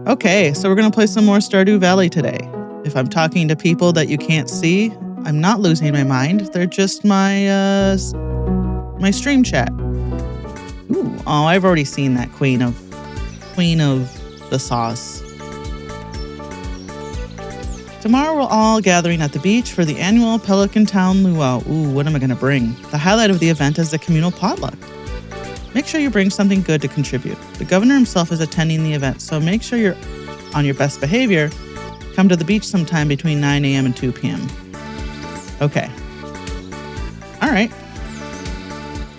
Okay, so we're gonna play some more Stardew Valley today. If I'm talking to people that you can't see, I'm not losing my mind. They're just my my stream chat. Ooh, oh, I've already seen that queen of the sauce. Tomorrow we're all gathering at the beach for the annual Pelican Town Luau. Ooh, what am I gonna bring? The highlight of the event is the communal potluck. Make sure you bring something good to contribute. The governor himself is attending the event, so make sure you're on your best behavior. Come to the beach sometime between 9 a.m. and 2 p.m. Okay. All right.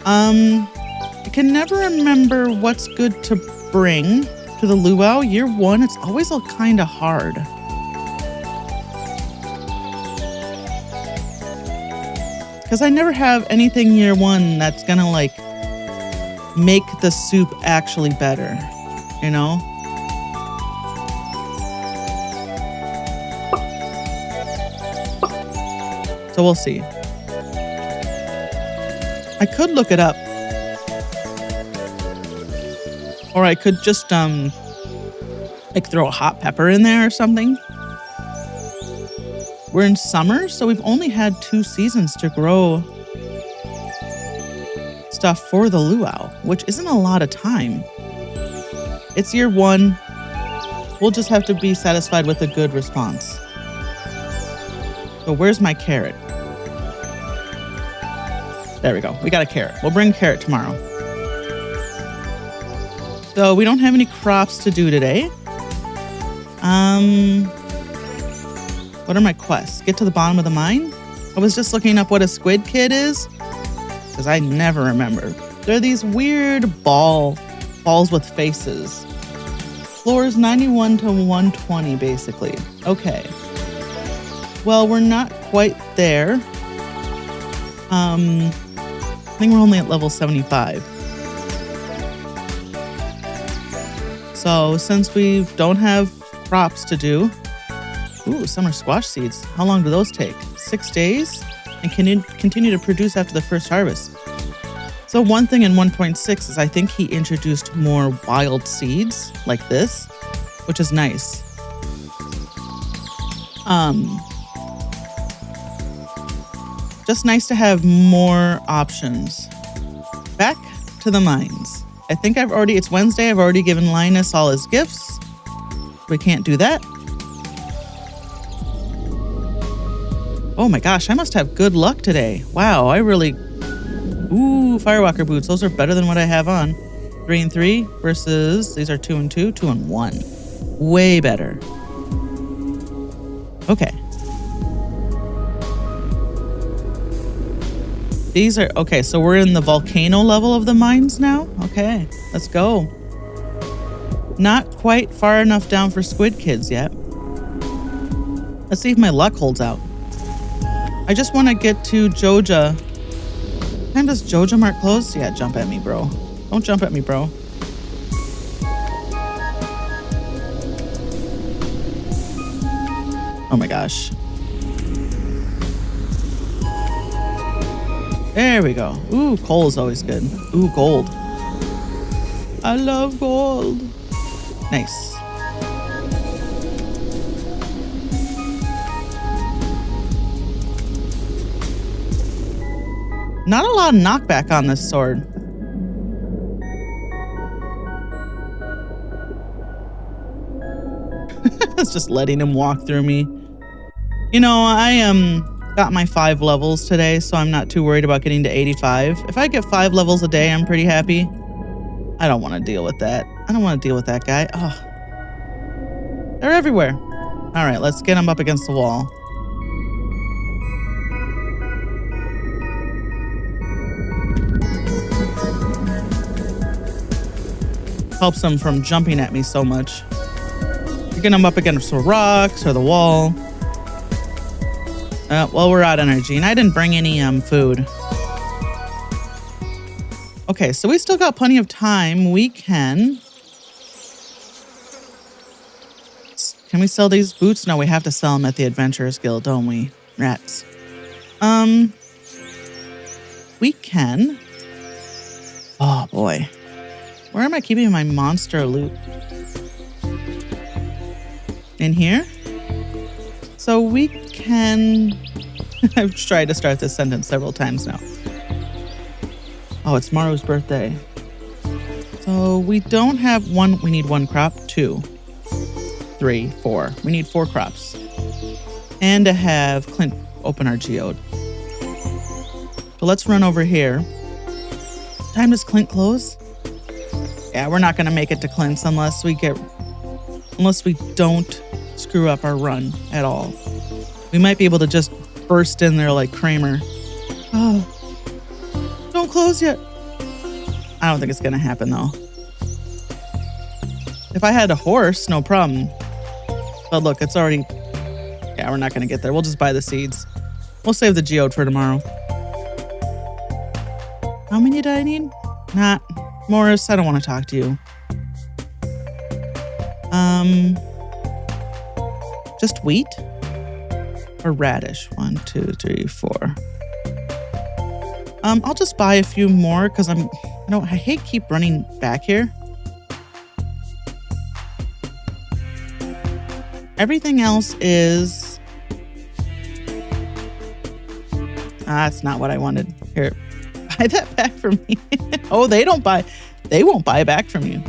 I can never remember what's good to bring to the luau. Year one, it's always kind of hard. Because I never have anything year one that's gonna like make the soup actually better, you know? So we'll see. I could look it up. Or I could just like throw a hot pepper in there or something. We're in summer, so we've only had 2 seasons to grow stuff for the luau, which isn't a lot of time. It's year one. We'll just have to be satisfied with a good response. So where's my carrot? There we go. We got a carrot. We'll bring a carrot tomorrow. So we don't have any crops to do today. What are my quests? Get to the bottom of the mine? I was just looking up what a squid kid is, because I never remember. They're these weird balls with faces. Floors 91 to 120, basically. Okay. Well, we're not quite there. I think we're only at level 75. So since we don't have crops to do, ooh, summer squash seeds. How long do those take? 6 days? And can you continue to produce after the first harvest? So one thing in 1.6 is I think he introduced more wild seeds like this, which is nice. Just nice to have more options. Back to the mines. I think it's Wednesday. I've already given Linus all his gifts. We can't do that. Oh my gosh, I must have good luck today. Wow, ooh, Firewalker boots. Those are better than what I have on. 3 and 3 versus these are 2 and 2, 2 and 1. Way better. Okay. Okay, so we're in the volcano level of the mines now. Okay, let's go. Not quite far enough down for squid kids yet. Let's see if my luck holds out. I just want to get to Joja. What time does Joja Mart close? Yeah, jump at me, bro. Don't jump at me, bro. Oh my gosh. There we go. Ooh, coal is always good. Ooh, gold. I love gold. Nice. Not a lot of knockback on this sword. It's just letting him walk through me. You know, I got my 5 levels today, so I'm not too worried about getting to 85. If I get 5 levels a day, I'm pretty happy. I don't want to deal with that. I don't want to deal with that guy. Oh. They're everywhere. All right, let's get him up against the wall. Helps him from jumping at me so much. You get him up against the rocks or the wall. Well, we're out of energy, and I didn't bring any food. Okay, so we still got plenty of time. We can we sell these boots? No, we have to sell them at the Adventurers Guild, don't we? Rats. We can. Oh boy, where am I keeping my monster loot? in here. So we can... I've tried to start this sentence several times now. Oh, it's Maru's birthday. So we don't have one. We need one crop. 2, 3, 4. We need 4 crops. And to have Clint open our geode. So let's run over here. What time does Clint close? Yeah, we're not going to make it to Clint's unless we don't screw up our run at all. We might be able to just burst in there like Kramer. Oh, don't close yet. I don't think it's going to happen though. If I had a horse, no problem. But look, it's already... Yeah, we're not going to get there. We'll just buy the seeds. We'll save the geode for tomorrow. How many do I need? Not. Morris, I don't want to talk to you. Just wheat? Or radish? 1, 2, 3, 4. I'll just buy a few more because I hate keep running back here. Everything else is... that's not what I wanted. Here, buy that back from me. Oh, they won't buy back from you.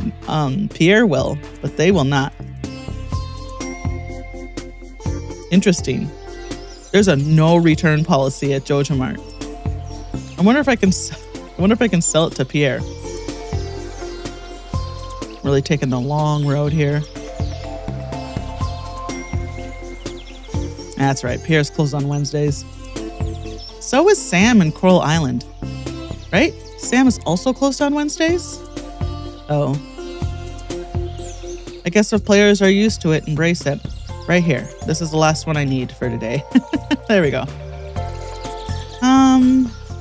Pierre will, but they will not. Interesting. There's a no return policy at Joja Mart. I wonder if I can sell it to Pierre. Really taking the long road here. That's right. Pierre's closed on Wednesdays. So is Sam in Coral Island. Right? Sam is also closed on Wednesdays? Oh. I guess if players are used to it, embrace it. Right here. This is the last one I need for today. There we go.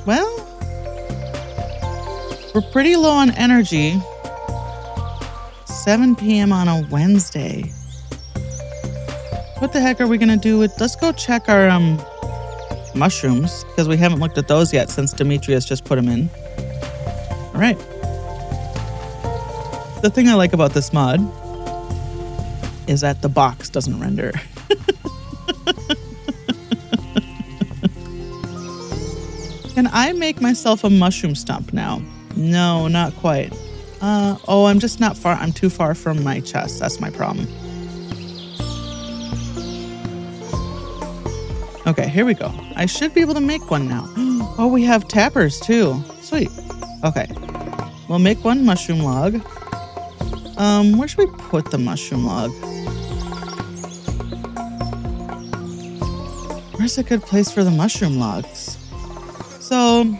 Well, we're pretty low on energy. 7 p.m. on a Wednesday. What the heck are we going to do with... Let's go check our mushrooms, because we haven't looked at those yet since Demetrius just put them in. All right. The thing I like about this mod is that the box doesn't render. Can I make myself a mushroom stump now? No, not quite. Oh, I'm just not far. I'm too far from my chest. That's my problem. Okay, here we go. I should be able to make one now. Oh, we have tappers too. Sweet. Okay. We'll make one mushroom log. Where should we put the mushroom log? Where's a good place for the mushroom logs? So,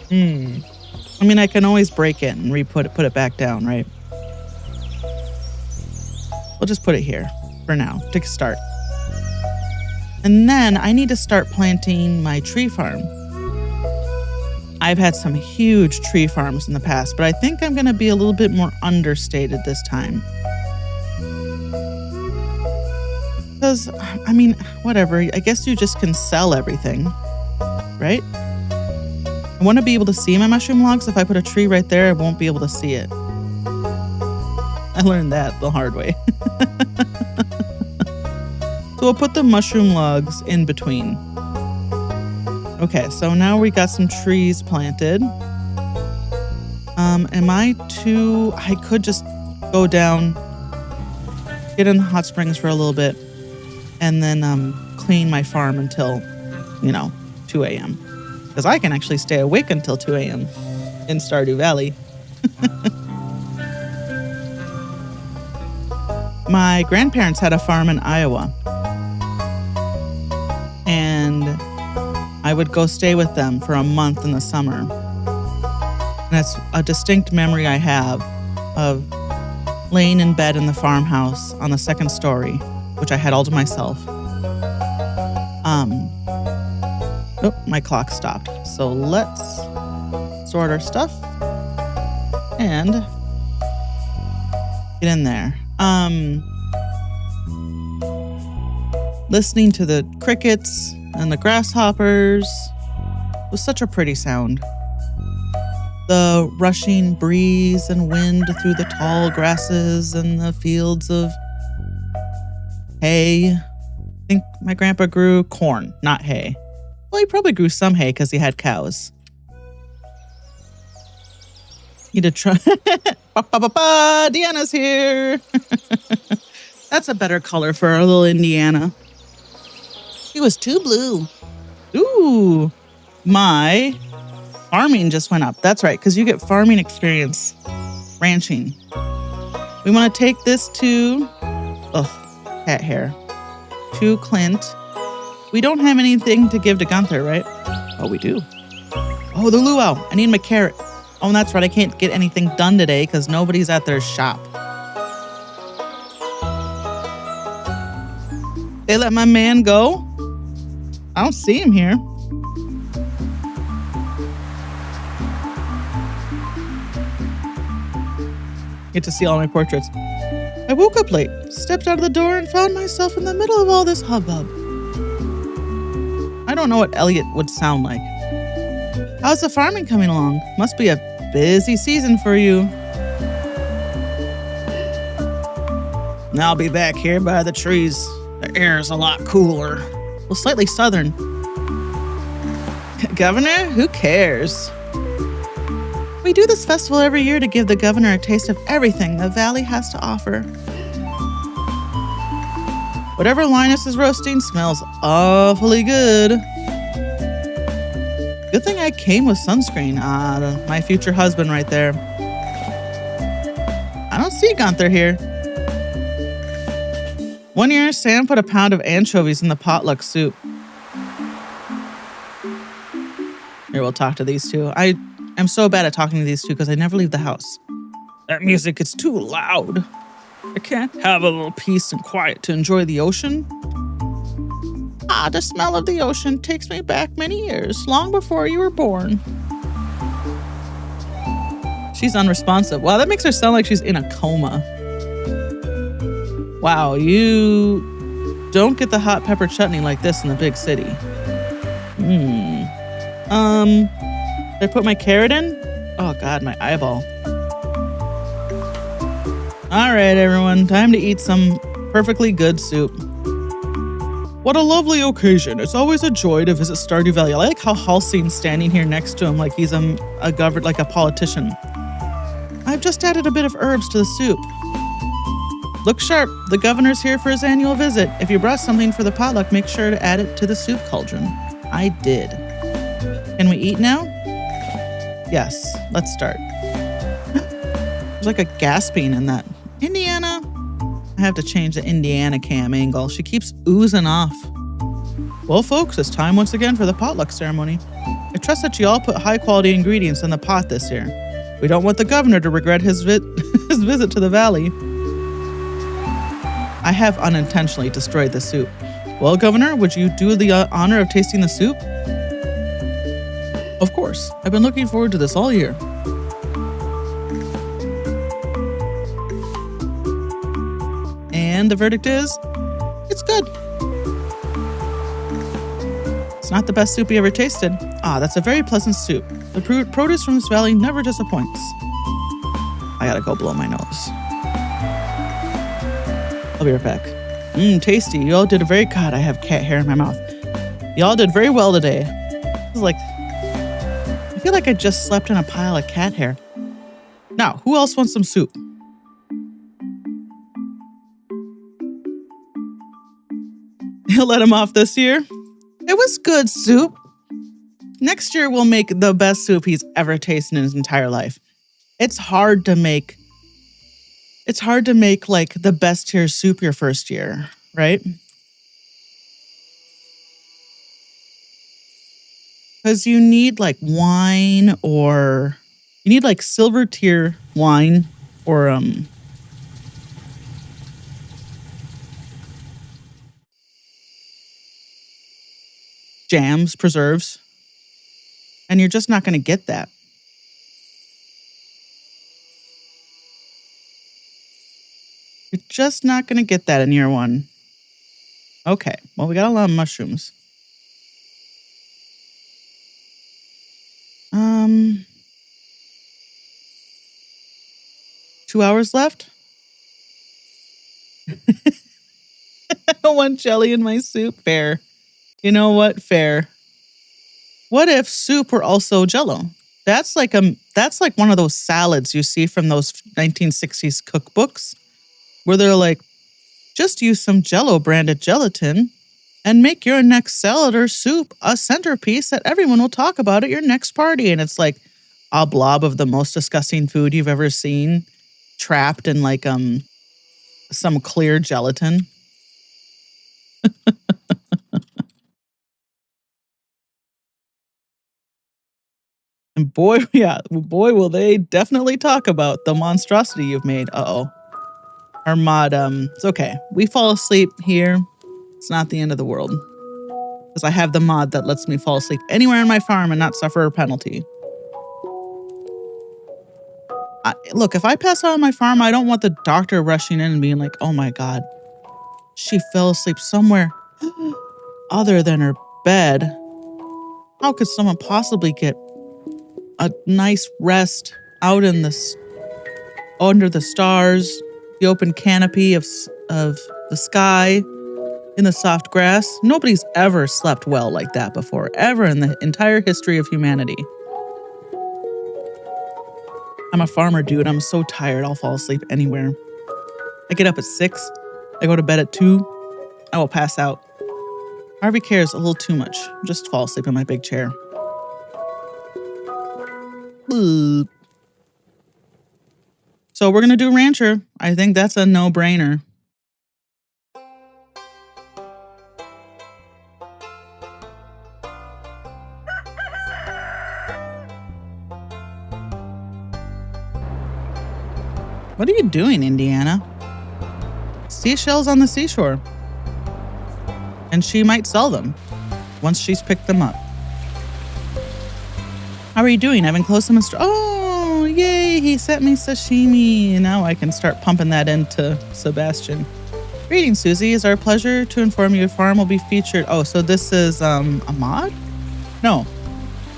I mean, I can always break it and put it back down, right? We'll just put it here for now to start. And then I need to start planting my tree farm. I've had some huge tree farms in the past, but I think I'm going to be a little bit more understated this time. Because, I mean, whatever. I guess you just can sell everything, right? I want to be able to see my mushroom logs. If I put a tree right there, I won't be able to see it. I learned that the hard way. So we'll put the mushroom logs in between. Okay, so now we got some trees planted. I could just go down, get in the hot springs for a little bit, and then clean my farm until, 2 a.m. Because I can actually stay awake until 2 a.m. in Stardew Valley. My grandparents had a farm in Iowa. And I would go stay with them for a month in the summer. And that's a distinct memory I have of laying in bed in the farmhouse on the second story, which I had all to myself. Oh, my clock stopped. So let's sort our stuff and get in there. Listening to the crickets and the grasshoppers was such a pretty sound. The rushing breeze and wind through the tall grasses and the fields of hay. I think my grandpa grew corn, not hay. Well, he probably grew some hay because he had cows. He did try. Deanna's here. That's a better color for our little Indiana. He was too blue. Ooh, my farming just went up. That's right, because you get farming experience, ranching. We want to take this to, cat hair, to Clint. We don't have anything to give to Gunther, right? Oh, we do. Oh, the luau. I need my carrot. Oh, and that's right. I can't get anything done today because nobody's at their shop. They let my man go? I don't see him here. Get to see all my portraits. I woke up late, stepped out of the door, and found myself in the middle of all this hubbub. I don't know what Elliot would sound like. How's the farming coming along? Must be a busy season for you. I'll be back here by the trees. The air's a lot cooler. Well, slightly southern. Governor, who cares? We do this festival every year to give the governor a taste of everything the valley has to offer. Whatever Linus is roasting smells awfully good. Good thing I came with sunscreen. My future husband right there. I don't see Gunther here. One year, Sam put a pound of anchovies in the potluck soup. Here, we'll talk to these two. I am so bad at talking to these two because I never leave the house. That music is too loud. I can't have a little peace and quiet to enjoy the ocean. The smell of the ocean takes me back many years, long before you were born. She's unresponsive. Wow, that makes her sound like she's in a coma. Wow, you don't get the hot pepper chutney like this in the big city. Did I put my carrot in? Oh God, my eyeball. All right, everyone, time to eat some perfectly good soup. What a lovely occasion. It's always a joy to visit Stardew Valley. I like how Halcyon's standing here next to him like he's a politician. I've just added a bit of herbs to the soup. Look sharp. The governor's here for his annual visit. If you brought something for the potluck, make sure to add it to the soup cauldron. I did. Can we eat now? Yes, let's start. There's like a gasping in that. Indiana. I have to change the Indiana cam angle. She keeps oozing off. Well, folks, it's time once again for the potluck ceremony. I trust that you all put high-quality ingredients in the pot this year. We don't want the governor to regret his visit to the valley. I have unintentionally destroyed the soup. Well, Governor, would you do the honor of tasting the soup? Of course. I've been looking forward to this all year. And the verdict is, it's good. It's not the best soup you ever tasted. That's a very pleasant soup. The produce from this valley never disappoints. I gotta go blow my nose. I'll be right back. Tasty. You all did a very... God, I have cat hair in my mouth. You all did very well today. This is like... I feel like I just slept in a pile of cat hair. Now, who else wants some soup? He'll let him off this year. It was good soup. Next year, we'll make the best soup he's ever tasted in his entire life. It's hard to make like the best tier soup your first year, right? Because you need like wine, or you need like silver tier wine, or jams, preserves. And you're just not going to get that. You're just not going to get that in year one. Okay, well, we got a lot of mushrooms. 2 hours left. don't want jelly in my soup. Fair. You know what? Fair. What if soup were also Jello? That's like one of those salads you see from those 1960s cookbooks where they're like, just use some Jello branded gelatin and make your next salad or soup a centerpiece that everyone will talk about at your next party. And it's like a blob of the most disgusting food you've ever seen trapped in like some clear gelatin. And boy, will they definitely talk about the monstrosity you've made. Uh-oh. Our mod, it's okay. We fall asleep here. It's not the end of the world. Because I have the mod that lets me fall asleep anywhere on my farm and not suffer a penalty. Look, if I pass out on my farm, I don't want the doctor rushing in and being like, oh my God, she fell asleep somewhere other than her bed. How could someone possibly get a nice rest out in under the stars, the open canopy of the sky, in the soft grass? Nobody's ever slept well like that before, ever in the entire history of humanity. I'm a farmer, dude. I'm so tired. I'll fall asleep anywhere. I get up at 6. I go to bed at 2. I will pass out. Harvey cares a little too much. Just fall asleep in my big chair. Ugh. So we're going to do Rancher. I think that's a no-brainer. What are you doing, Indiana? Seashells on the seashore. And she might sell them once she's picked them up. How are you doing? I've enclosed some. Oh, yay! He sent me sashimi. Now I can start pumping that into Sebastian. Greetings, Susie. It's our pleasure to inform you your farm will be featured. Oh, so this is a mod? No.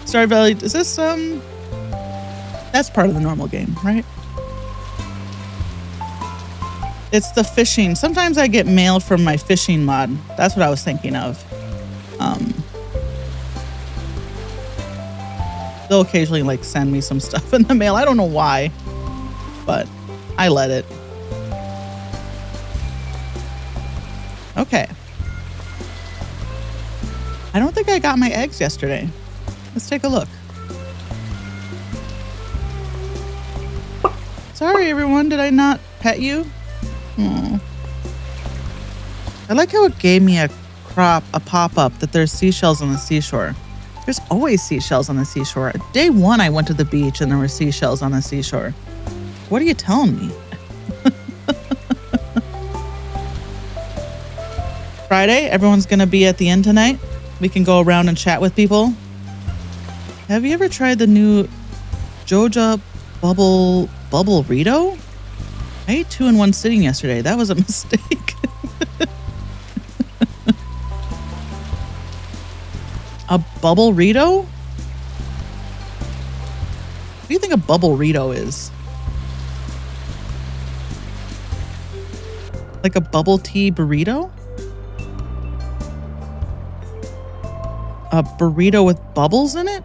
Stardew Valley. Is this That's part of the normal game, right? It's the fishing. Sometimes I get mail from my fishing mod. That's what I was thinking of. They'll occasionally like send me some stuff in the mail. I don't know why, but I let it. Okay. I don't think I got my eggs yesterday. Let's take a look. Sorry, everyone. Did I not pet you? Aww. I like how it gave me a pop-up that there's seashells on the seashore. There's always seashells on the seashore. Day 1, I went to the beach and there were seashells on the seashore. What are you telling me? Friday, everyone's going to be at the inn tonight. We can go around and chat with people. Have you ever tried the new Joja Bubble Rito? I ate 2 in one sitting yesterday. That was a mistake. A bubble Rito? What do you think a bubble Rito is? Like a bubble tea burrito? A burrito with bubbles in it?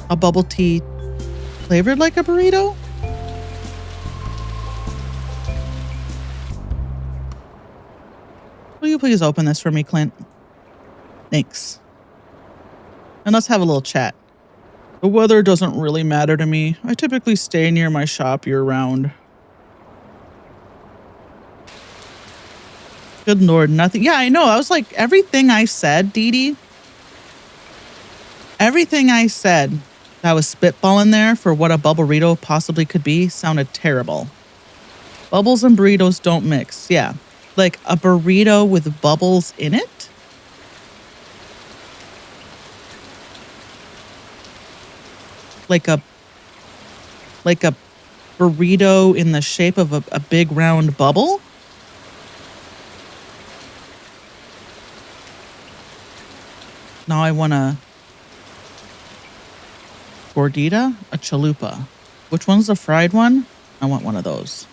A bubble tea flavored like a burrito? Will you please open this for me, Clint? Thanks. And let's have a little chat. The weather doesn't really matter to me. I typically stay near my shop year-round. Good Lord, nothing. Yeah, I know. I was like, everything I said, Dee Dee, everything I said that I was spitballing there for what a burrito possibly could be sounded terrible. Bubbles and burritos don't mix. Yeah. Like a burrito with bubbles in it? Like a burrito in the shape of a big round bubble? Now I want a gordita, a chalupa. Which one's the fried one? I want one of those.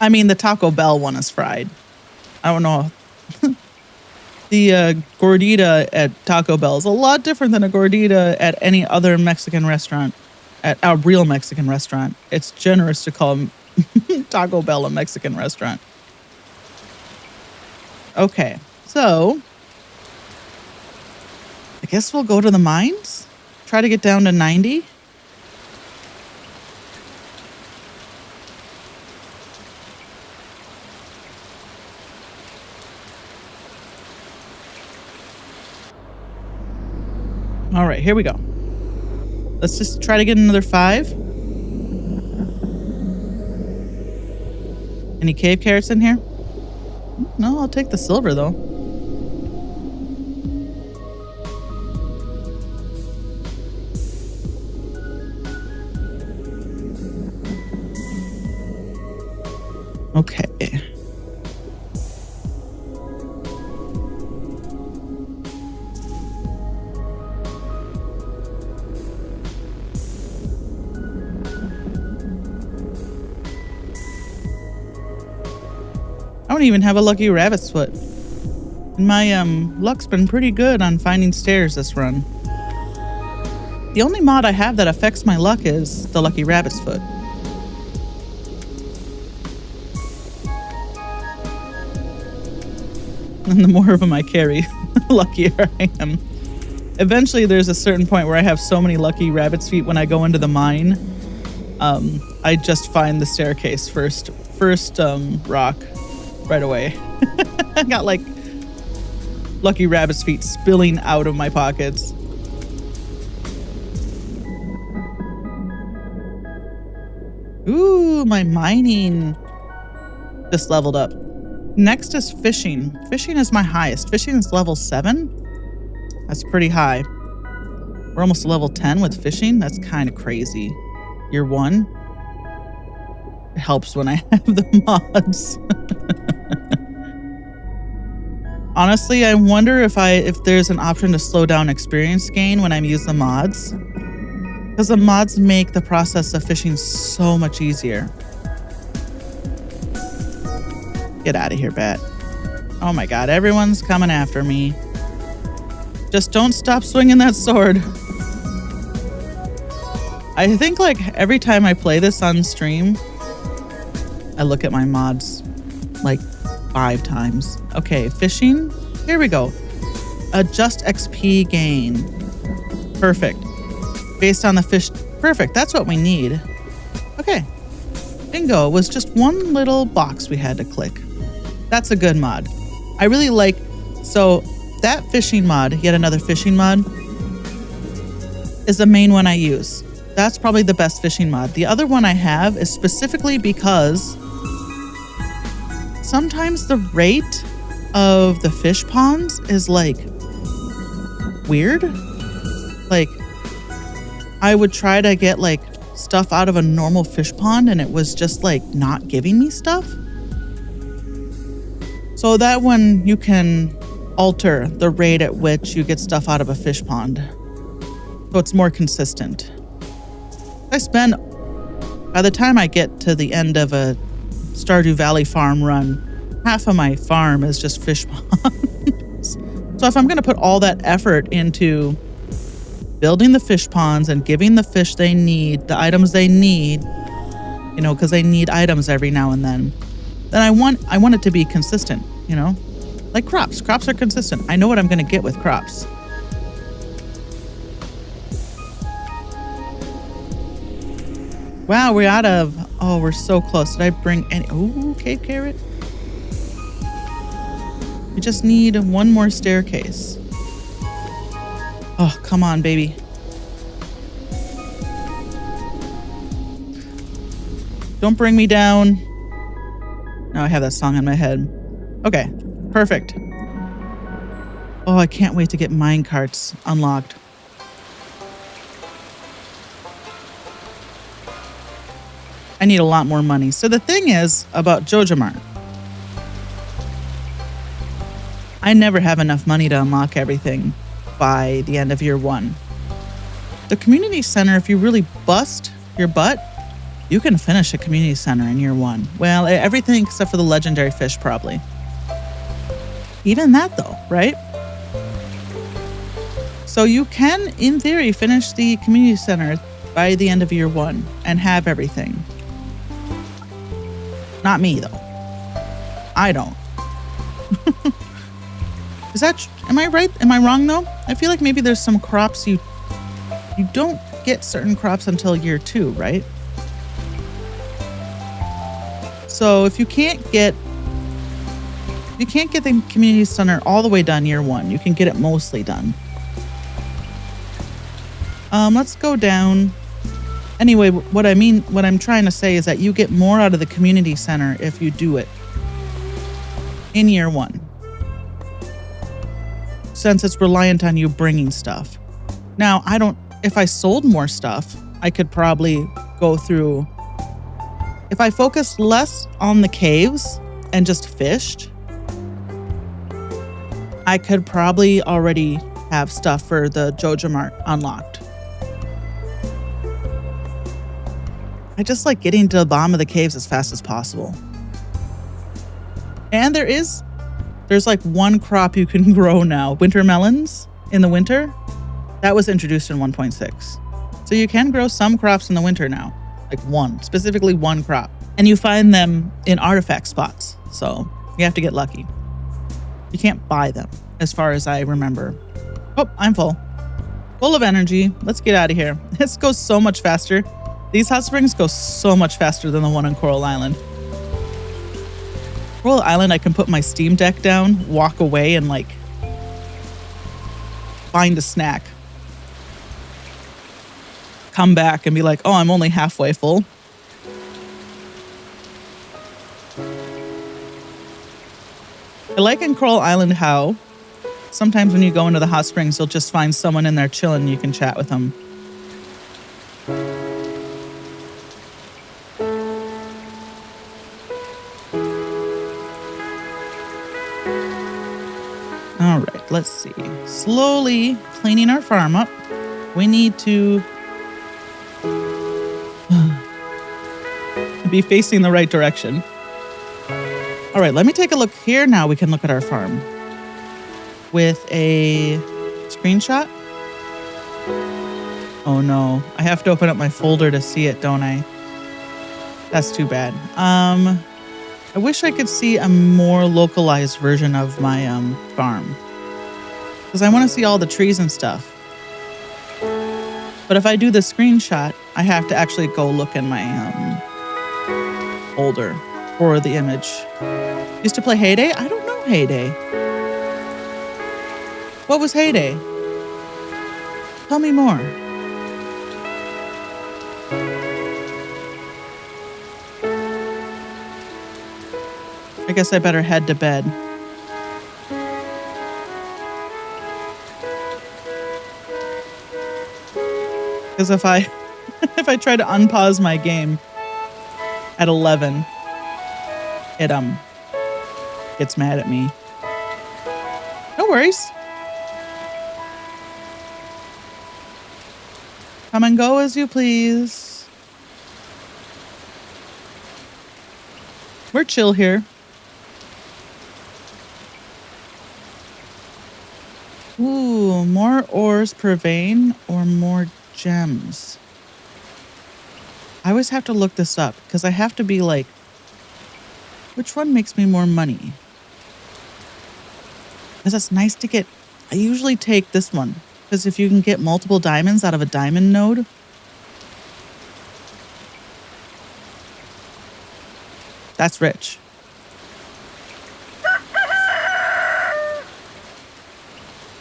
I mean, the Taco Bell one is fried. I don't know. The gordita at Taco Bell is a lot different than a gordita at any other Mexican restaurant, at a real Mexican restaurant. It's generous to call Taco Bell a Mexican restaurant. Okay, so I guess we'll go to the mines. Try to get down to 90. All right, here we go. Let's just try to get another 5. Any cave carrots in here? No, I'll take the silver though. Okay. I don't even have a lucky rabbit's foot. And my luck's been pretty good on finding stairs this run. The only mod I have that affects my luck is the lucky rabbit's foot. And the more of them I carry, the luckier I am. Eventually there's a certain point where I have so many lucky rabbit's feet when I go into the mine. I just find the staircase first rock right away. I got like lucky rabbit's feet spilling out of my pockets. Ooh, my mining just leveled up. Next is fishing. Fishing is my highest. Fishing is level 7. That's pretty high. We're almost level 10 with fishing. That's kind of crazy. Year 1. It helps when I have the mods. Honestly, I wonder if there's an option to slow down experience gain when I use the mods. Because the mods make the process of fishing so much easier. Get out of here, bat. Oh my god, everyone's coming after me. Just don't stop swinging that sword. I think like every time I play this on stream, I look at my mods like 5 times. Okay, fishing. Here we go. Adjust XP gain. Perfect. Based on the fish. Perfect. That's what we need. Okay. Bingo. It was just one little box we had to click. That's a good mod. I really like. So that fishing mod, yet another fishing mod, is the main one I use. That's probably the best fishing mod. The other one I have is specifically because sometimes the rate of the fish ponds is like weird. Like I would try to get like stuff out of a normal fish pond and it was just like not giving me stuff. So that one you can alter the rate at which you get stuff out of a fish pond. So it's more consistent. By the time I get to the end of a Stardew Valley farm run, half of my farm is just fish ponds. So if I'm going to put all that effort into building the fish ponds and giving the fish they need, the items they need, you know, because they need items every now and then I want it to be consistent, you know? Like crops. Crops are consistent. I know what I'm going to get with crops. Wow, we're out of... Oh, we're so close. Did I bring any... Oh, cave carrot. We just need one more staircase. Oh, come on, baby. Don't bring me down. Now I have that song in my head. Okay, perfect. Oh, I can't wait to get mine carts unlocked. I need a lot more money. So the thing is about JojaMart, I never have enough money to unlock everything by the end of year 1. The community center, if you really bust your butt, You can finish a community center in year 1. Well, everything except for the legendary fish, probably. Even that, though, right? So you can, in theory, finish the community center by the end of year 1 and have everything. Not me, though. I don't. Am I right? Am I wrong, though? I feel like maybe there's some crops you don't get certain crops until year 2, right? So if you can't get the community center all the way done year 1, you can get it mostly done. Let's go down. Anyway, what I'm trying to say is that you get more out of the community center if you do it in year 1. Since it's reliant on you bringing stuff. Now, if I sold more stuff, I could probably go through. If I focused less on the caves and just fished, I could probably already have stuff for the Joja Mart unlocked. I just like getting to the bottom of the caves as fast as possible. And there's like one crop you can grow now. Winter melons in the winter. That was introduced in 1.6. So you can grow some crops in the winter now. Like specifically one crop. And you find them in artifact spots. So you have to get lucky. You can't buy them, as far as I remember. Oh, I'm full. Full of energy. Let's get out of here. This goes so much faster. These hot springs go so much faster than the one on Coral Island. Coral Island, I can put my Steam Deck down, walk away, and find a snack. Come back and be like, oh, I'm only halfway full. I like in Coral Island how sometimes when you go into the hot springs, you'll just find someone in there chilling and you can chat with them. All right, let's see. Slowly cleaning our farm up. We need to be facing the right direction. All right, let me take a look here now. We can look at our farm with a screenshot. Oh no, I have to open up my folder to see it, don't I? That's too bad. I wish I could see a more localized version of my farm, because I want to see all the trees and stuff. But if I do the screenshot, I have to actually go look in my folder for the image. Used to play Heyday? I don't know Heyday. What was Heyday? Tell me more. I guess I better head to bed. Because if I try to unpause my game at 11, it gets mad at me. No worries. Come and go as you please. We're chill here. Ooh, more ores per vein or more gems? I always have to look this up because I have to be like, which one makes me more money? Because it's nice to get, I usually take this one because if you can get multiple diamonds out of a diamond node, that's rich.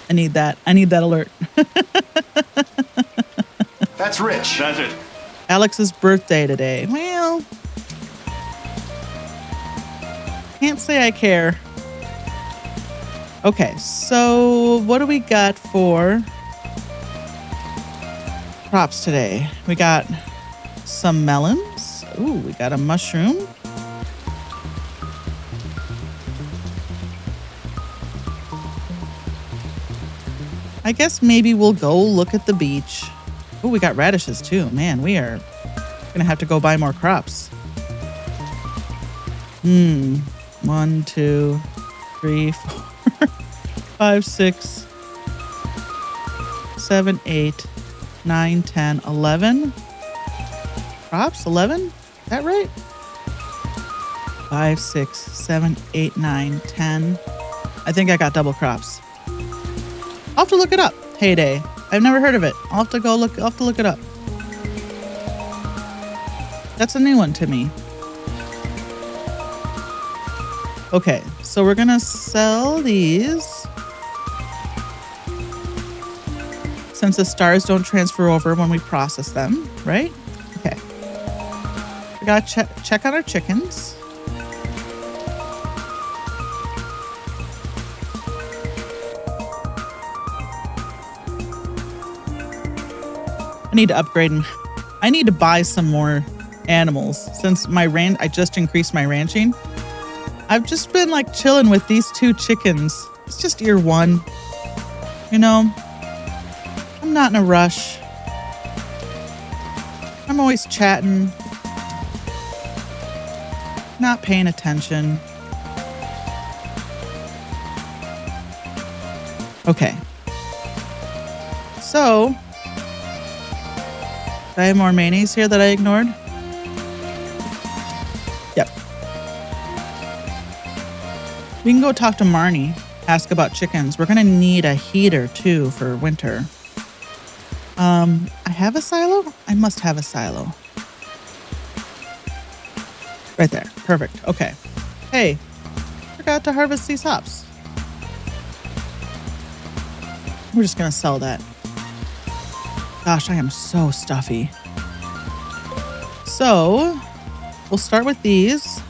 I need that. I need that alert. That's rich. That's it. Alex's birthday today. Well, can't say I care. Okay, so what do we got for props today? We got some melons. Ooh, we got a mushroom. I guess maybe we'll go look at the beach. Oh, we got radishes too. Man, we Gonna have to go buy more crops. 1, 2, 3, 4, 5, 6, 7, 8, 9, 10, 11. Crops? 11? Is that right? 5, 6, 7, 8, 9, 10. I think I got double crops. I'll have to look it up. Heyday. I've never heard of it. I'll have to look it up. That's a new one to me. Okay, so we're gonna sell these. Since the stars don't transfer over when we process them, right? Okay. We gotta check on our chickens. I need to upgrade them. I need to buy some more animals since I just increased my ranching. I've just been like chilling with these 2 chickens. It's just year 1. You know, I'm not in a rush. I'm always chatting, not paying attention. Okay. So, do I have more mayonnaise here that I ignored? Yep. We can go talk to Marnie, ask about chickens. We're gonna need a heater too for winter. I have a silo? I must have a silo. Right there. Perfect. Okay. Hey, forgot to harvest these hops. We're just gonna sell that. Gosh, I am so stuffy. So, we'll start with these.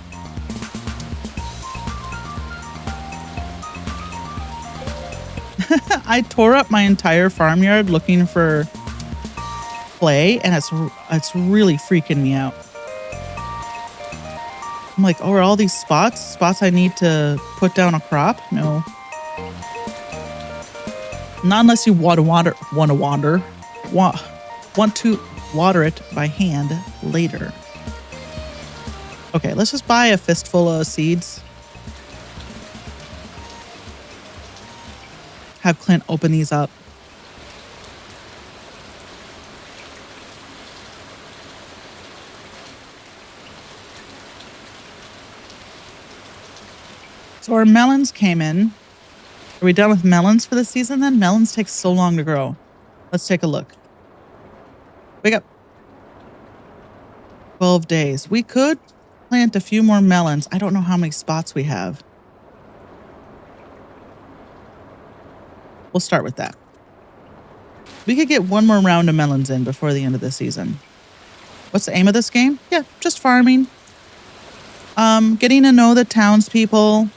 I tore up my entire farmyard looking for clay, and it's really freaking me out. I'm like, oh, are all these spots I need to put down a crop? No. Not unless you want to water it by hand later. Okay, let's just buy a fistful of seeds. Have Clint open these up. So our melons came in. Are we done with melons for the season then? Melons take so long to grow. Let's take a look. Wake up. 12 days. We could plant a few more melons. I don't know how many spots we have. We'll start with that. We could get one more round of melons in before the end of the season. What's the aim of this game? Yeah, just farming. Getting to know the townspeople.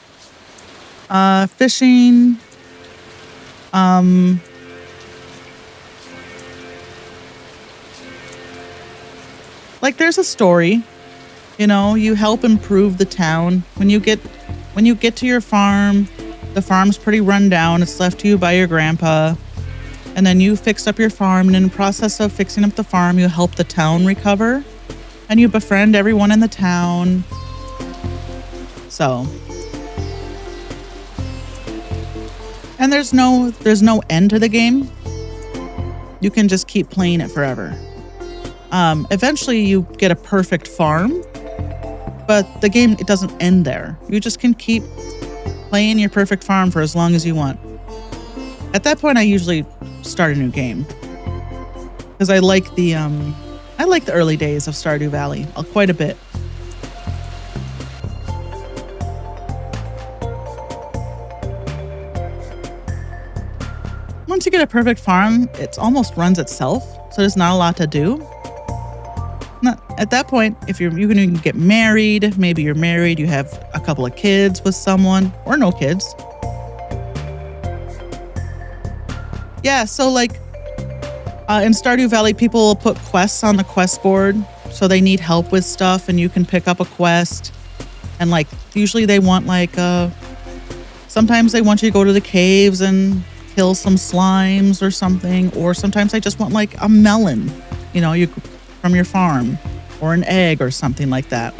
Fishing. Like there's a story, you know, you help improve the town. When you get to your farm, the farm's pretty run down. It's left to you by your grandpa. And then you fix up your farm, and in the process of fixing up the farm, you help the town recover. And you befriend everyone in the town. So. And there's no end to the game. You can just keep playing it forever. Eventually you get a perfect farm, but the game, it doesn't end there. You just can keep playing your perfect farm for as long as you want. At that point, I usually start a new game because I like the early days of Stardew Valley quite a bit. Once you get a perfect farm, it almost runs itself, so there's not a lot to do. At that point, if you can even get married, maybe you're married, you have a couple of kids with someone, or no kids. Yeah, so like in Stardew Valley, people will put quests on the quest board, so they need help with stuff, and you can pick up a quest. And like usually they want like sometimes they want you to go to the caves and kill some slimes or something, or sometimes I just want like a melon, you know, from your farm. or an egg or something like that.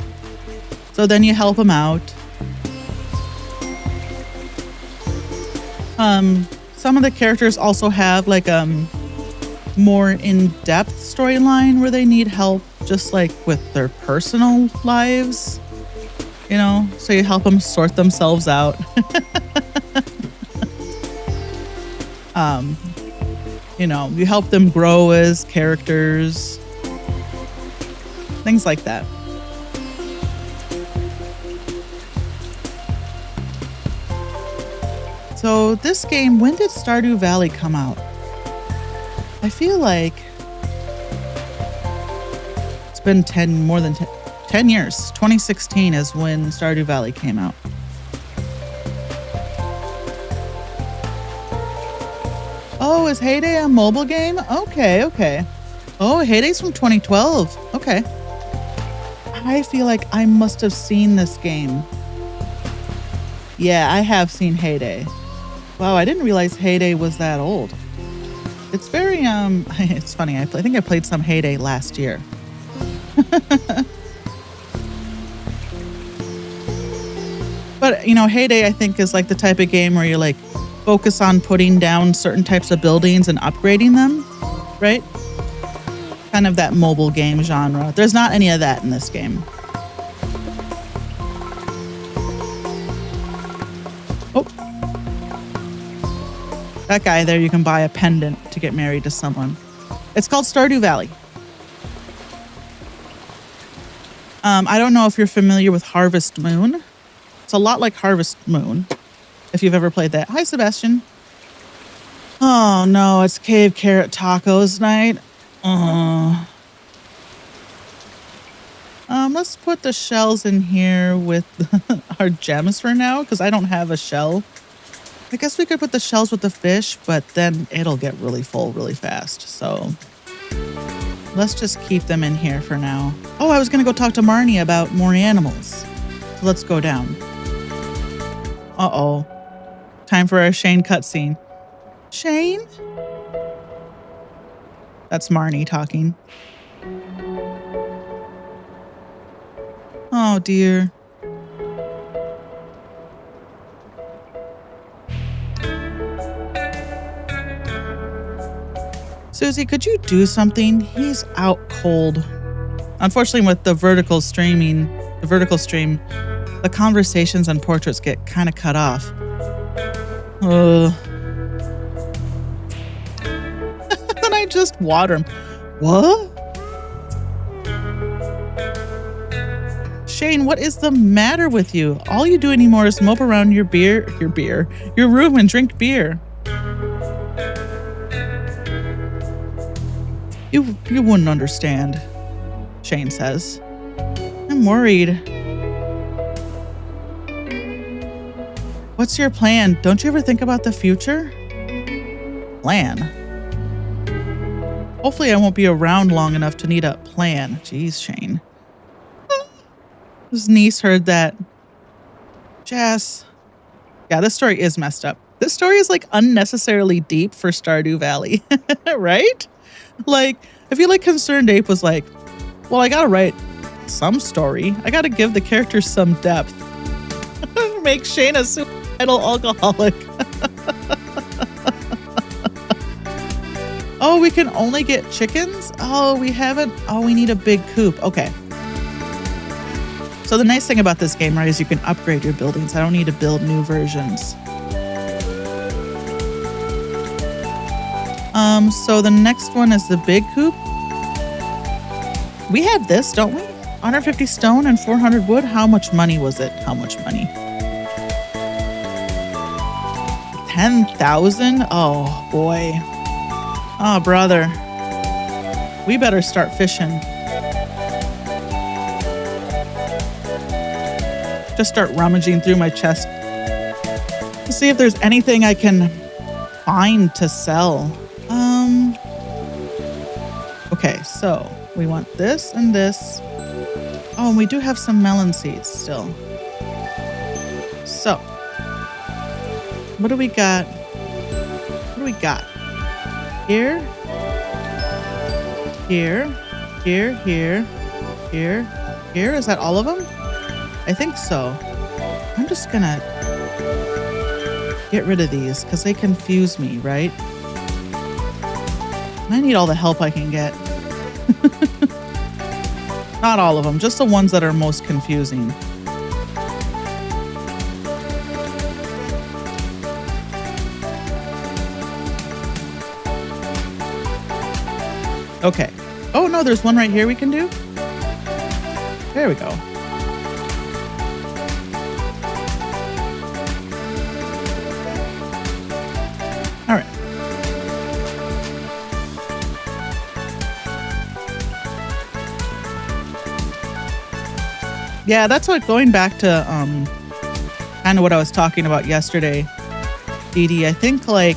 So then you help them out. Some of the characters also have like more in-depth storyline where they need help just like with their personal lives, you know, so you help them sort themselves out. You know, you help them grow as characters, things like that. So this game, when did Stardew Valley come out? I feel like it's been more than 10 years. 2016 is when Stardew Valley came out. Oh, is Heyday a mobile game? Okay, okay. Oh, Heyday's from 2012. Okay. I feel like I must have seen this game. Yeah, I have seen Heyday. Wow, I didn't realize Heyday was that old. It's very, it's funny. I think I played some Heyday last year. But, you know, Heyday, I think, is like the type of game where you like focus on putting down certain types of buildings and upgrading them, right? Kind of that mobile game genre. There's not any of that in this game. Oh. That guy there, you can buy a pendant to get married to someone. It's called Stardew Valley. I don't know if you're familiar with Harvest Moon. It's a lot like Harvest Moon, if you've ever played that. Hi, Sebastian. Oh, no, it's Cave Carrot Tacos night. Let's put the shells in here with our gems for now, because I don't have a shell. I guess we could put the shells with the fish, but then it'll get really full really fast. So let's just keep them in here for now. Oh, I was going to go talk to Marnie about more animals. So let's go down. Uh-oh. Time for our Shane cutscene. Shane? That's Marnie talking. Oh, dear. Susie, could you do something? He's out cold. Unfortunately, with the vertical stream, the conversations and portraits get kind of cut off. And I just water him. What? Shane, what is the matter with you? All you do anymore is mope around your room and drink beer. You wouldn't understand, Shane says. I'm worried. What's your plan? Don't you ever think about the future? Plan? Hopefully I won't be around long enough to need a plan. Jeez, Shane. His niece heard that. Jess. Yeah, this story is messed up. This story is like unnecessarily deep for Stardew Valley, right? Like, I feel like Concerned Ape was like, well, I gotta write some story. I gotta give the characters some depth. Make Shane a suicidal alcoholic. Oh, we can only get chickens? Oh, we haven't. Oh, we need a big coop. Okay. So the nice thing about this game, right, is you can upgrade your buildings. I don't need to build new versions. So the next one is the big coop. We have this, don't we? 150 stone and 400 wood. How much money was it? How much money? 10,000? Oh, boy. Oh, brother. We better start fishing. Just start rummaging through my chest to see if there's anything I can find to sell. Okay, so we want this and this. Oh, and we do have some melon seeds still. So, what do we got? What do we got? Here, here, here, here. Here. Here? Is that all of them? I think so. I'm just gonna get rid of these because they confuse me, right? I need all the help I can get. Not all of them, just the ones that are most confusing. Okay. Oh no, there's one right here we can do. There we go. All right. Yeah, that's what, going back to kind of what I was talking about yesterday, Dee Dee, I think like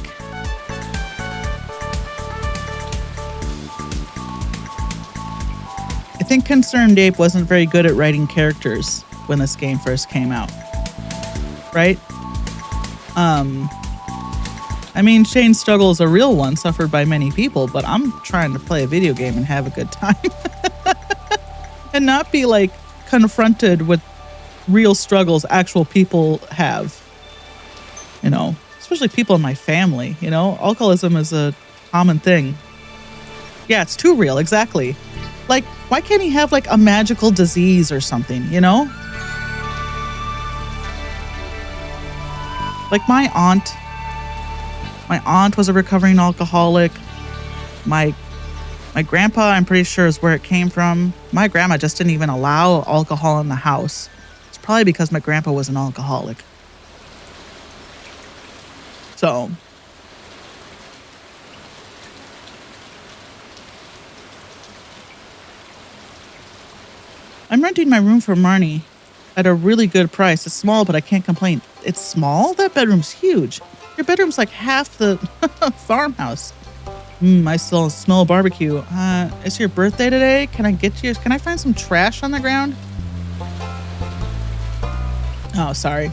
Concerned Ape wasn't very good at writing characters when this game first came out. Right? I mean, Shane's struggle is a real one, suffered by many people, but I'm trying to play a video game and have a good time. And not be like confronted with real struggles actual people have. You know, especially people in my family, you know? Alcoholism is a common thing. Yeah, it's too real, exactly. Like, why can't he have like a magical disease or something, you know? Like my aunt was a recovering alcoholic. My grandpa, I'm pretty sure, is where it came from. My grandma just didn't even allow alcohol in the house. It's probably because my grandpa was an alcoholic. So I'm renting my room for Marnie at a really good price. It's small, but I can't complain. It's small? That bedroom's huge. Your bedroom's like half the farmhouse. I still smell barbecue. It's your birthday today? Can I find some trash on the ground? Oh, sorry.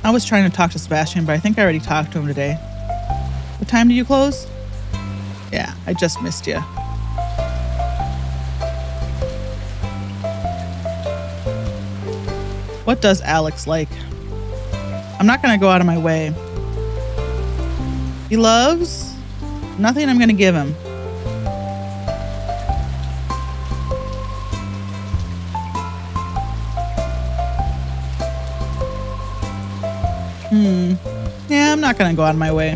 I was trying to talk to Sebastian, but I think I already talked to him today. What time do you close? Yeah, I just missed you. What does Alex like? I'm not going to go out of my way. He loves nothing I'm going to give him. Yeah, I'm not going to go out of my way.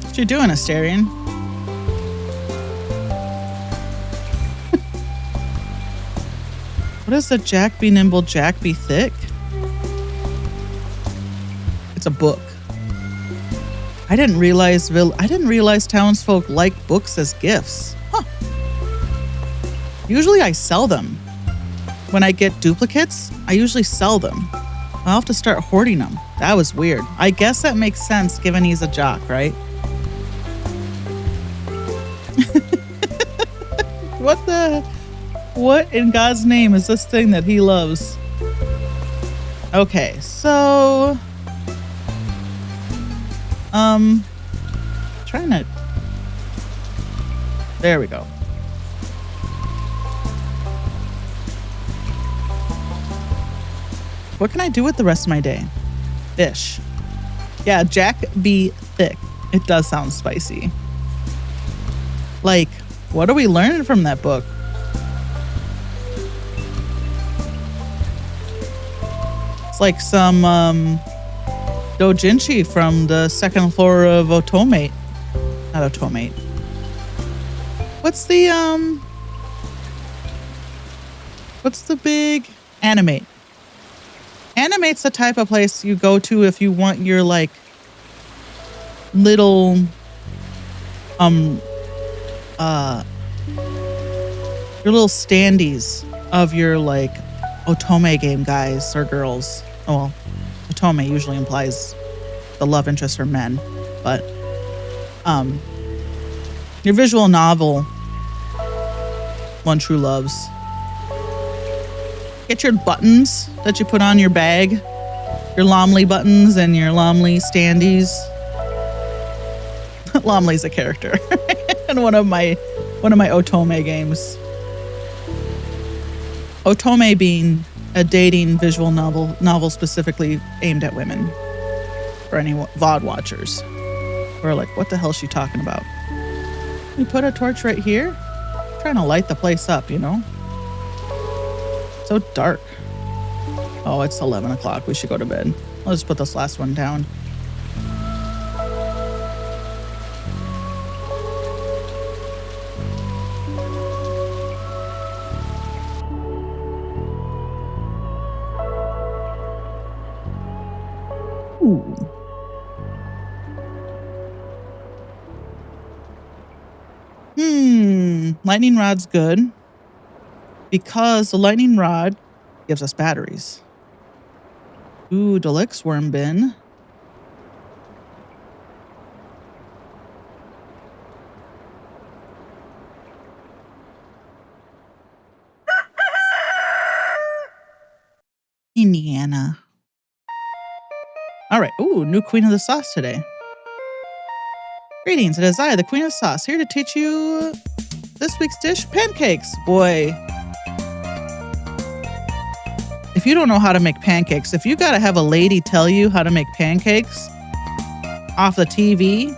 What you doing, Asterion? What is the Jack be nimble, Jack be thick? It's a book. I didn't realize townsfolk like books as gifts. Huh. Usually I sell them. When I get duplicates, I usually sell them. I'll have to start hoarding them. That was weird. I guess that makes sense given he's a jock, right? What in God's name is this thing that he loves? Okay, so trying to, there we go. What can I do with the rest of my day? Fish. Yeah, Jack be thick. It does sound spicy. Like, what are we learning from that book? It's like some doujinshi from the second floor of Otomate. Not Otomate. What's the big Animate? Animate's the type of place you go to if you want your like little standees of your like Otome game guys or girls. Oh, well, Otome usually implies the love interest are men, but your visual novel, One True Loves. Get your buttons that you put on your bag, your Lomley buttons and your Lomley standees. Lomley's a character. in one of my Otome games. Otome being a dating visual novel specifically aimed at women. For any VOD watchers who are like, what the hell is she talking about? We put a torch right here, trying to light the place up, you know? So dark. Oh, it's 11 o'clock. We should go to bed. I'll just put this last one down. Ooh. Lightning rod's good because the lightning rod gives us batteries. Ooh, deluxe worm bin. Indiana. All right. Ooh, new queen of the sauce today. Greetings, it is I, the queen of sauce, here to teach you this week's dish, pancakes. Boy. If you don't know how to make pancakes, if you gotta have a lady tell you how to make pancakes off the TV,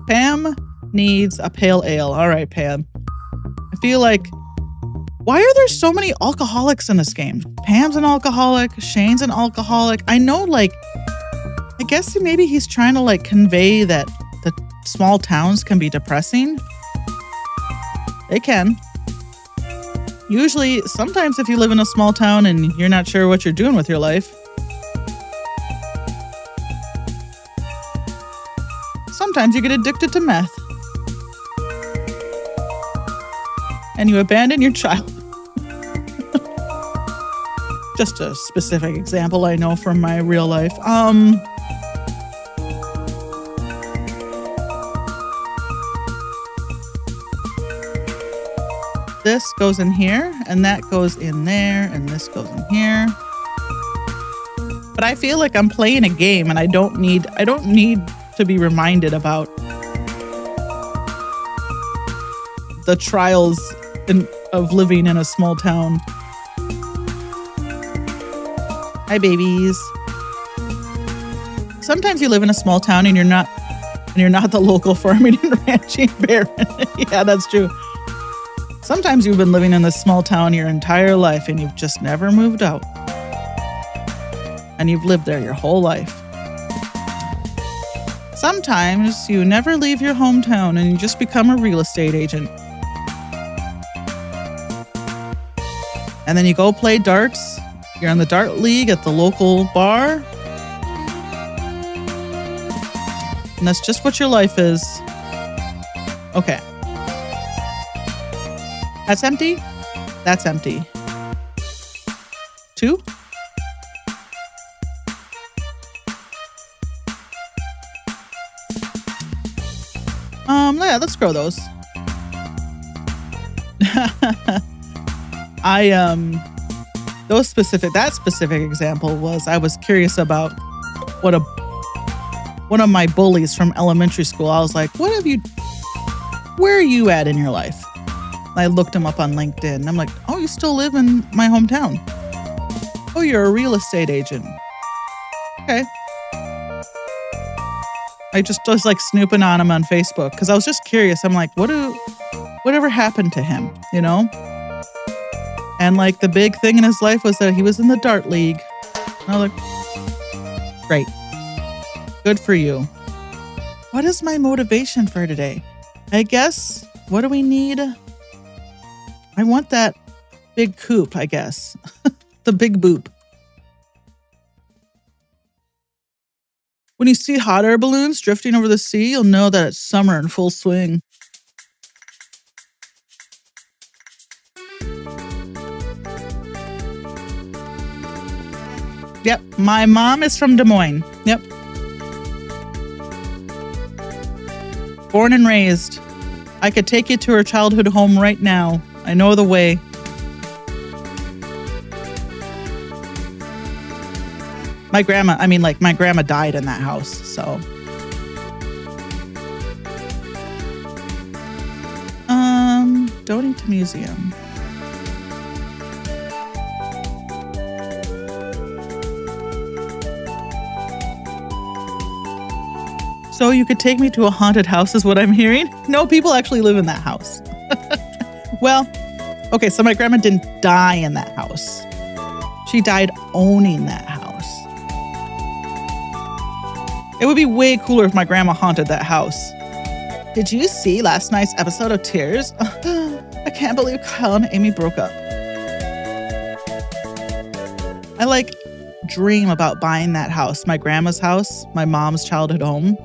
Pam needs a pale ale. All right, Pam. I feel like, why are there so many alcoholics in this game? Pam's an alcoholic, Shane's an alcoholic. I know, like, I guess maybe he's trying to like convey that the small towns can be depressing. They can. Usually, sometimes if you live in a small town and you're not sure what you're doing with your life, sometimes you get addicted to meth. And you abandon your child. Just a specific example I know from my real life. This goes in here, and that goes in there, and this goes in here. But I feel like I'm playing a game, and I don't need to be reminded about the trials of living in a small town. Hi, babies. Sometimes you live in a small town and you're not the local farming and ranching baron. Yeah, that's true. Sometimes you've been living in this small town your entire life and you've just never moved out. And you've lived there your whole life. Sometimes you never leave your hometown and you just become a real estate agent. And then you go play darts. You're in the dart league at the local bar. And that's just what your life is. Okay. That's empty. That's empty. 2. Yeah, let's grow those. That specific example was, I was curious about one of my bullies from elementary school. I was like, where are you at in your life? And I looked him up on LinkedIn and I'm like, oh, you still live in my hometown. Oh, you're a real estate agent. Okay. I just was like snooping on him on Facebook because I was just curious. I'm like, whatever happened to him, you know? And like the big thing in his life was that he was in the dart league. And I was like, great. Good for you. What is my motivation for today? I guess, what do we need? I want that big coop, I guess. The big boop. When you see hot air balloons drifting over the sea, you'll know that it's summer in full swing. Yep, my mom is from Des Moines. Yep. Born and raised. I could take you to her childhood home right now. I know the way. My grandma died in that house, so. Donate to museum. So you could take me to a haunted house is what I'm hearing? No, people actually live in that house. Well, okay, so my grandma didn't die in that house. She died owning that house. It would be way cooler if my grandma haunted that house. Did you see last night's episode of Tears? I can't believe Kyle and Amy broke up. I dream about buying that house, my grandma's house, my mom's childhood home.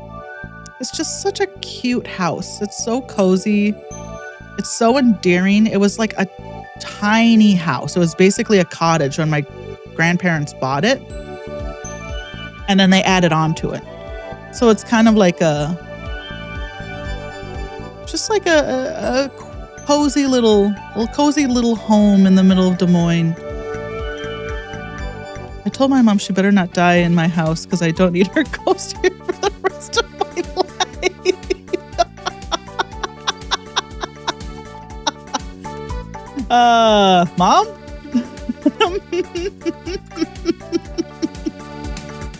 It's just such a cute house. It's so cozy. It's so endearing. It was like a tiny house. It was basically a cottage when my grandparents bought it. And then they added on to it. So it's kind of like a cozy little home in the middle of Des Moines. I told my mom she better not die in my house because I don't need her ghost here for the rest of my life. Mom?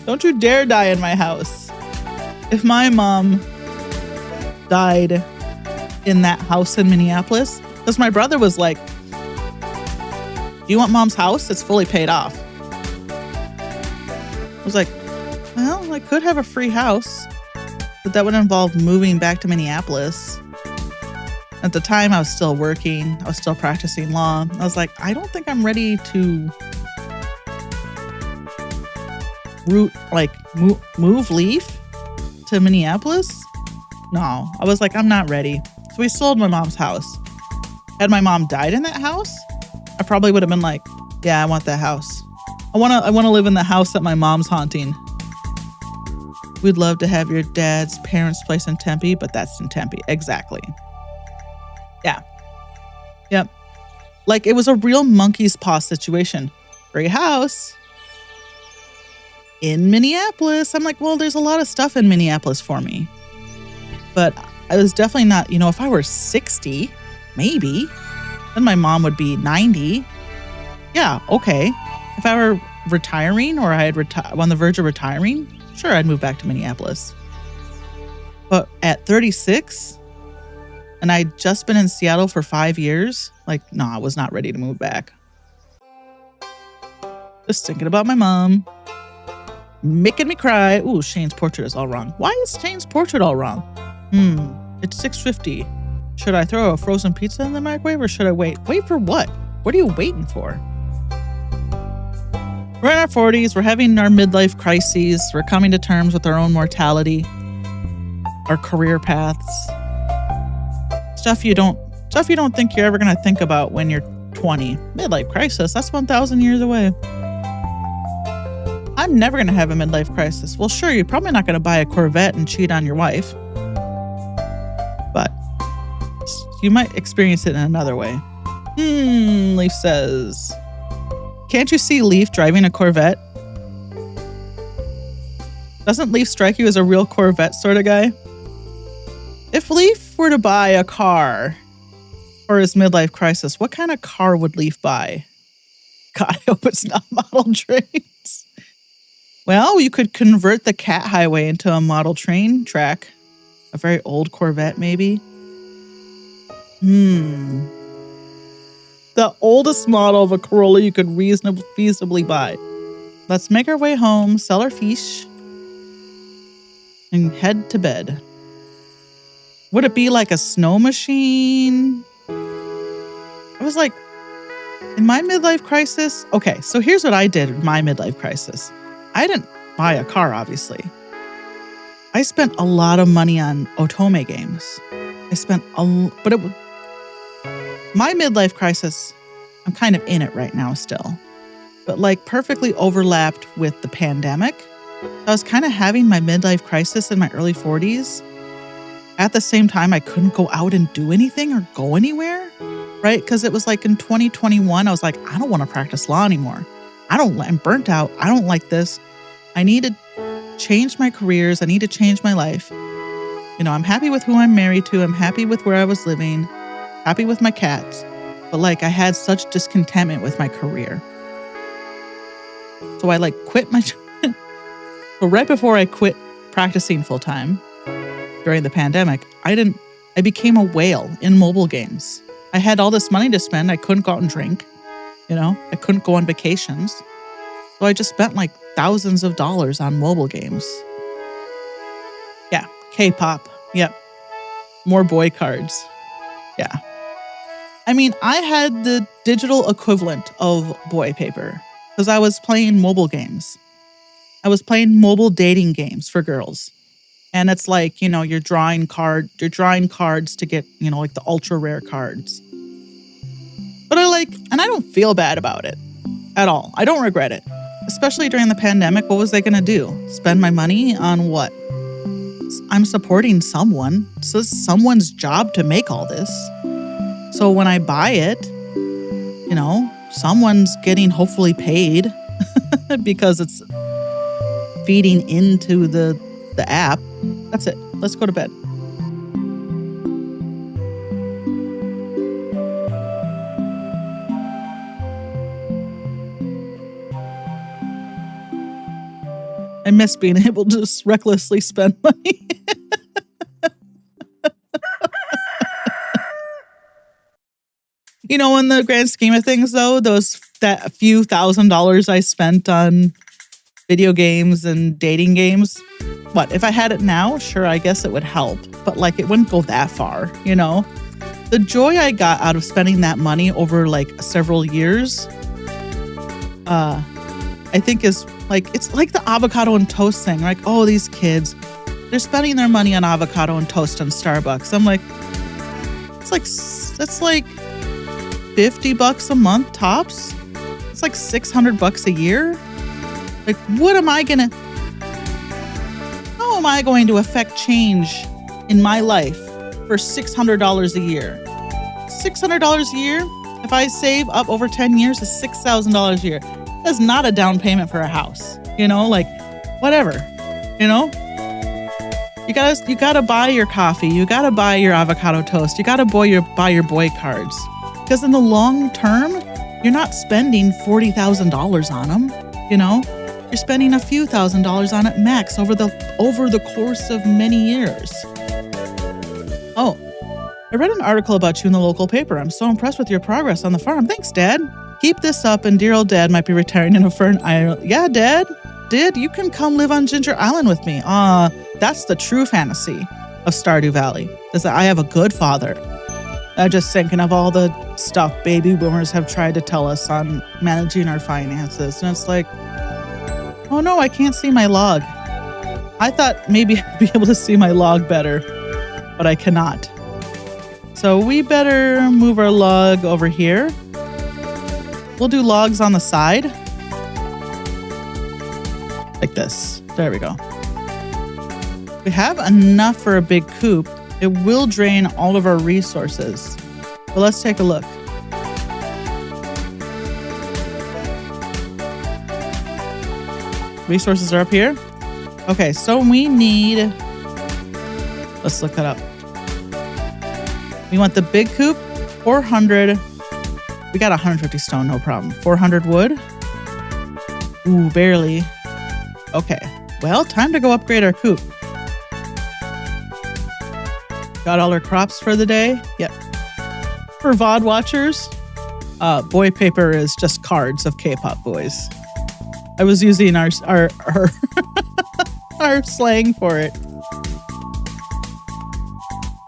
Don't you dare die in my house. If my mom died in that house in Minneapolis, because my brother was like, do you want mom's house? It's fully paid off. I was like, well, I could have a free house, but that would involve moving back to Minneapolis. At the time, I was still working. I was still practicing law. I was like, I don't think I'm ready to move Leaf to Minneapolis. No, I was like, I'm not ready. So we sold my mom's house. Had my mom died in that house, I probably would have been like, yeah, I want that house. I want to live in the house that my mom's haunting. We'd love to have your dad's parents' place in Tempe, but that's in Tempe. Exactly. Yeah. Yep. Like it was a real monkey's paw situation. Free house in Minneapolis. I'm like, well, there's a lot of stuff in Minneapolis for me. But I was definitely not, if I were 60, maybe, then my mom would be 90. Yeah, okay. If I were retiring or I had on the verge of retiring, sure, I'd move back to Minneapolis. But at 36, and I'd just been in Seattle for 5 years, no, I was not ready to move back. Just thinking about my mom. Making me cry. Ooh, Shane's portrait is all wrong. Why is Shane's portrait all wrong? It's 6:50. Should I throw a frozen pizza in the microwave or should I wait? Wait for what? What are you waiting for? We're in our 40s. We're having our midlife crises. We're coming to terms with our own mortality, our career paths. Stuff you don't think you're ever going to think about when you're 20. Midlife crisis, that's 1,000 years away. I'm never going to have a midlife crisis. Well, sure, you're probably not going to buy a Corvette and cheat on your wife. But you might experience it in another way. Leaf says, can't you see Leaf driving a Corvette? Doesn't Leaf strike you as a real Corvette sort of guy? If Leaf were to buy a car for his midlife crisis, what kind of car would Leaf buy? God, I hope it's not model trains. Well, you could convert the Cat Highway into a model train track. A very old Corvette, maybe. The oldest model of a Corolla you could feasibly buy. Let's make our way home, sell our fish, and head to bed. Would it be like a snow machine? I was like, in my midlife crisis, okay, so here's what I did in my midlife crisis. I didn't buy a car, obviously. I spent a lot of money on Otome games. My midlife crisis, I'm kind of in it right now still, but perfectly overlapped with the pandemic. I was kind of having my midlife crisis in my early 40s. At the same time, I couldn't go out and do anything or go anywhere, right? Because it was in 2021, I was like, I don't want to practice law anymore. I'm burnt out. I don't like this. I need to change my careers. I need to change my life. You know, I'm happy with who I'm married to. I'm happy with where I was living, happy with my cats. But like I had such discontentment with my career. So I like quit my So right before I quit practicing full time during the pandemic, I became a whale in mobile games. I had all this money to spend. I couldn't go out and drink. You know, I couldn't go on vacations. So I just spent like thousands of dollars on mobile games. Yeah, K-pop. Yep. More boy cards. Yeah. I mean, I had the digital equivalent of boy paper because I was playing mobile games. I was playing mobile dating games for girls. And it's like, you know, you're drawing cards to get, you know, like the ultra rare cards. But and I don't feel bad about it at all. I don't regret it. Especially during the pandemic, what was I going to do? Spend my money on what? I'm supporting someone. So it's someone's job to make all this. So when I buy it, you know, someone's getting hopefully paid because it's feeding into the app. That's it. Let's go to bed. I miss being able to just recklessly spend money. You know, in the grand scheme of things, though, that few $1,000s I spent on video games and dating games, what, if I had it now, sure, I guess it would help. But like, it wouldn't go that far, you know? The joy I got out of spending that money over like several years, I think is like, it's like the avocado and toast thing. Like, oh, these kids, they're spending their money on avocado and toast and Starbucks. I'm like, that's like $50 a month tops. It's like $600 a year. Like, how am I going to affect change in my life for $600 a year? $600 a year, if I save up over 10 years, is $6,000 a year. That's not a down payment for a house, you know, like whatever, you know, you gotta buy your coffee. You gotta buy your avocado toast. You gotta buy your boy cards, because in the long term, you're not spending $40,000 on them. You know, you're spending a few $1,000s on it max over the course of many years. Oh, I read an article about you in the local paper. I'm so impressed with your progress on the farm. Thanks, Dad. Keep this up, and dear old Dad might be retiring in a fern island. Yeah, Dad, you can come live on Ginger Island with me. That's the true fantasy of Stardew Valley, is that I have a good father. I'm just thinking of all the stuff baby boomers have tried to tell us on managing our finances. And it's like, oh no, I can't see my log. I thought maybe I'd be able to see my log better, but I cannot. So we better move our log over here. We'll do logs on the side. Like this. There we go. We have enough for a big coop. It will drain all of our resources. But let's take a look. Resources are up here. Okay, so we need... Let's look that up. We want the big coop, 400... We got 150 stone, no problem. 400 wood. Ooh, barely. Okay. Well, time to go upgrade our coop. Got all our crops for the day. Yep. For VOD watchers, boy paper is just cards of K-pop boys. I was using our our slang for it.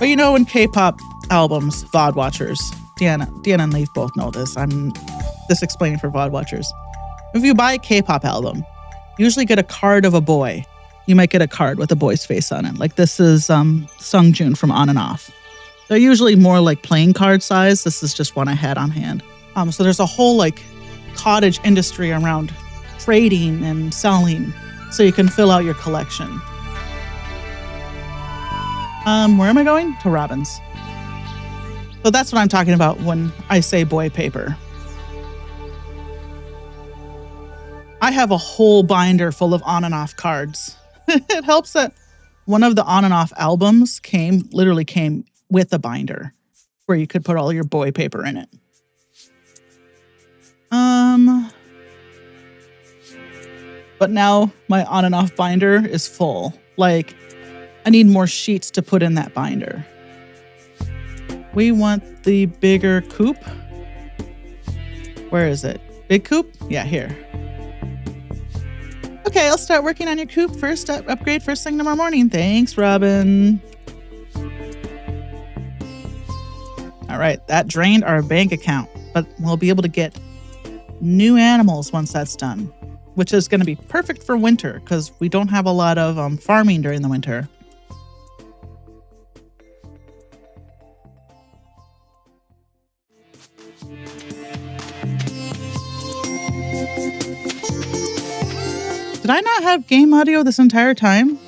But you know, in K-pop albums, VOD watchers, Deanna and Leaf both know this. I'm just explaining for VOD watchers. If you buy a K-pop album, you usually get a card of a boy. You might get a card with a boy's face on it. Like this is Sungjoon from On and Off. They're usually more like playing card size. This is just one I had on hand. So there's a whole like cottage industry around trading and selling, so you can fill out your collection. Where am I going? To Robin's. So that's what I'm talking about when I say boy paper. I have a whole binder full of on and off cards. It helps that one of the on and off albums literally came with a binder where you could put all your boy paper in it. But now my on and off binder is full. Like, I need more sheets to put in that binder. We want the bigger coop. Where is it? Big coop? Yeah, here. Okay, I'll start working on your coop first. Upgrade first thing tomorrow morning. Thanks, Robin. All right, that drained our bank account, but we'll be able to get new animals once that's done, which is going to be perfect for winter because we don't have a lot of farming during the winter. Did I not have game audio this entire time?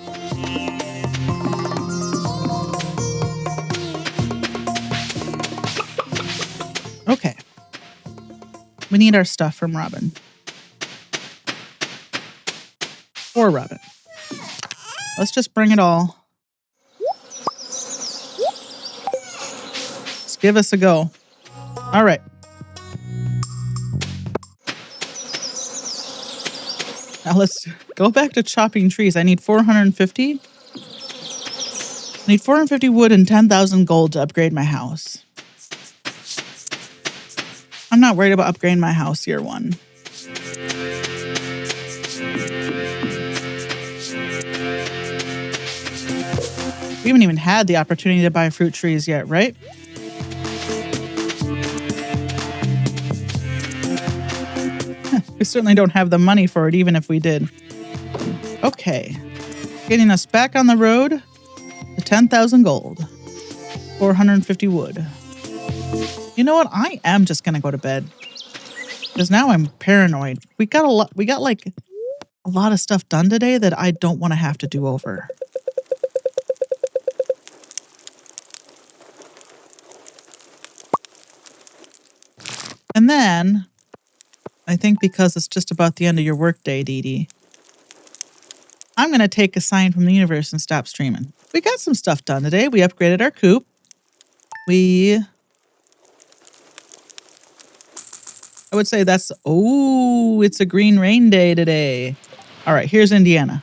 Okay. We need our stuff from Robin. For Robin. Let's just bring it all. Let's give us a go. All right. Now let's go back to chopping trees. I need 450. I need 450 wood and 10,000 gold to upgrade my house. I'm not worried about upgrading my house year one. We haven't even had the opportunity to buy fruit trees yet, right? We certainly don't have the money for it, even if we did. Okay. Getting us back on the road to 10,000 gold. 450 wood. You know what? I am just going to go to bed. Because now I'm paranoid. We got like a lot of stuff done today that I don't want to have to do over. And then, I think because it's just about the end of your workday, Dee Dee, I'm going to take a sign from the universe and stop streaming. We got some stuff done today. We upgraded our coop. I would say it's a green rain day today. All right, here's Indiana.